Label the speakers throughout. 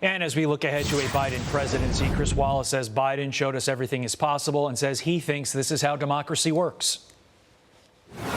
Speaker 1: And as we look ahead to a Biden presidency, Chris Wallace says Biden showed us everything is possible and says he thinks this is how democracy works.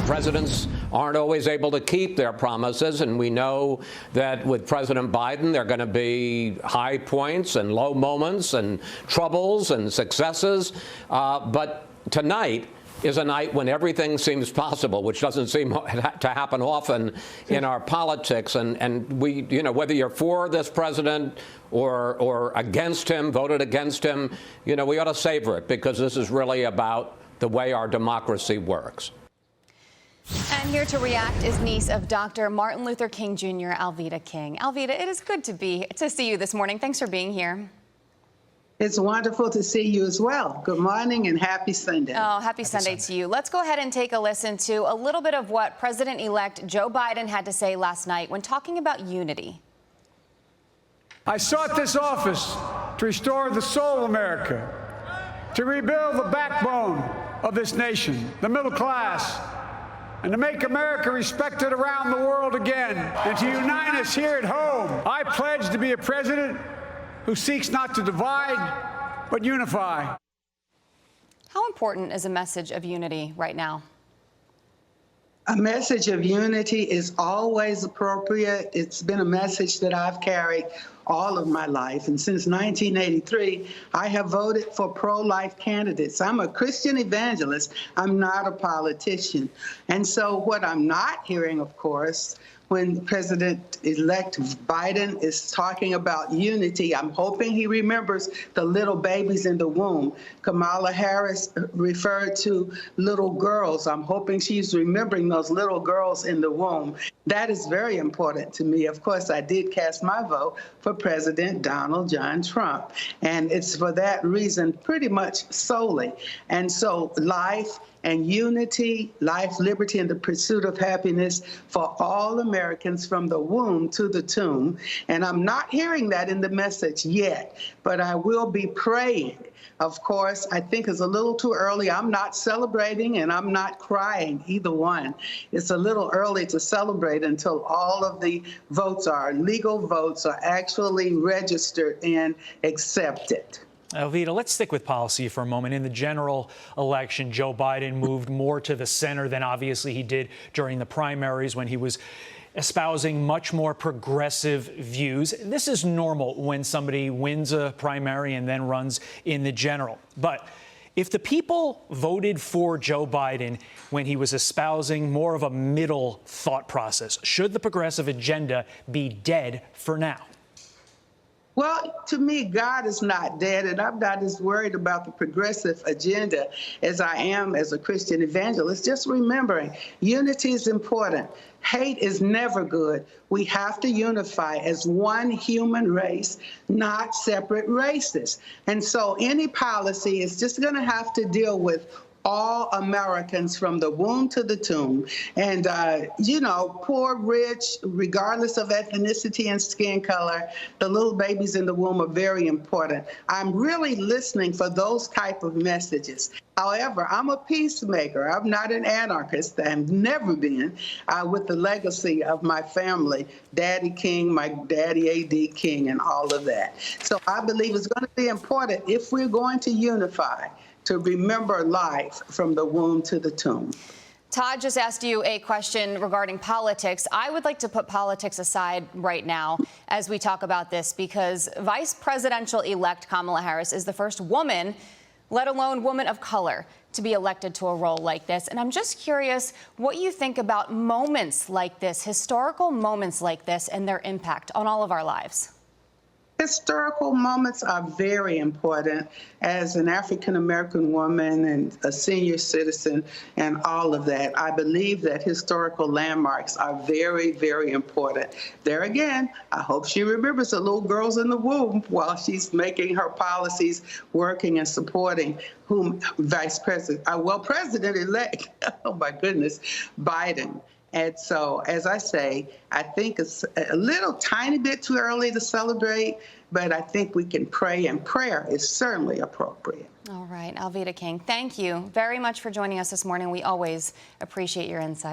Speaker 2: Presidents aren't always able to keep their promises, and we know that with President Biden, there are going to be high points and low moments and troubles and successes. But tonight is a night when everything seems possible, which doesn't seem to happen often in our politics. And we, whether you're for this president or against him, voted against him, we ought to savor it, because this is really about the way our democracy works.
Speaker 3: And here to react is niece of Dr. Martin Luther King Jr., Alveda King. Alveda, it is good to see you this morning. Thanks for being here.
Speaker 4: It's wonderful to see you as well. Good morning and happy Sunday.
Speaker 3: Oh, happy Sunday to you. Let's go ahead and take a listen to a little bit of what President-elect Joe Biden had to say last night when talking about unity.
Speaker 5: I sought this office to restore the soul of America, to rebuild the backbone of this nation, the middle class, and to make America respected around the world again, and to unite us here at home. I pledge to be a president who seeks not to divide, but unify.
Speaker 3: How important is a message of unity right now?
Speaker 4: A message of unity is always appropriate. It's been a message that I've carried all of my life. And since 1983, I have voted for pro-life candidates. I'm a Christian evangelist. I'm not a politician. And so what I'm not hearing, of course, when President-elect Biden is talking about unity, I'm hoping he remembers the little babies in the womb. Kamala Harris referred to little girls. I'm hoping she's remembering those little girls in the womb. That is very important to me. Of course, I did cast my vote for President Donald John Trump, and it's for that reason pretty much solely. And so life and unity, life, liberty, and the pursuit of happiness for all Americans from the womb to the tomb. And I'm not hearing that in the message yet, but I will be praying. Of course, I think it's a little too early. I'm not celebrating and I'm not crying, either one. It's a little early to celebrate until all of the votes legal votes are actually registered and accepted.
Speaker 1: Alveda, let's stick with policy for a moment. In the general election, Joe Biden moved more to the center than obviously he did during the primaries, when he was espousing much more progressive views. This is normal when somebody wins a primary and then runs in the general. But if the people voted for Joe Biden when he was espousing more of a middle thought process, should the progressive agenda be dead for now?
Speaker 4: Well, to me, God is not dead, and I'm not as worried about the progressive agenda as I am as a Christian evangelist. Just remembering, unity is important. Hate is never good. We have to unify as one human race, not separate races. And so any policy is just going to have to deal with all Americans from the womb to the tomb. And, poor, rich, regardless of ethnicity and skin color, the little babies in the womb are very important. I'm really listening for those type of messages. However, I'm a peacemaker. I'm not an anarchist. I've never been, with the legacy of my family, Daddy King, my daddy A.D. King, and all of that. So I believe it's going to be important, if we're going to unify, to remember life from the womb to the tomb.
Speaker 3: Todd just asked you a question regarding politics. I would like to put politics aside right now as we talk about this, because Vice Presidential-elect Kamala Harris is the first woman, let alone woman of color, to be elected to a role like this. And I'm just curious what you think about moments like this, historical moments like this, and their impact on all of our lives.
Speaker 4: Historical moments are very important. As an African-American woman and a senior citizen and all of that, I believe that historical landmarks are very, very important. There again, I hope she remembers the little girls in the womb while she's making her policies, working and supporting President-elect, oh my goodness, Biden. And so, as I say, I think it's a little tiny bit too early to celebrate, but I think we can pray, and prayer is certainly appropriate.
Speaker 3: All right, Alveda King, thank you very much for joining us this morning. We always appreciate your insight.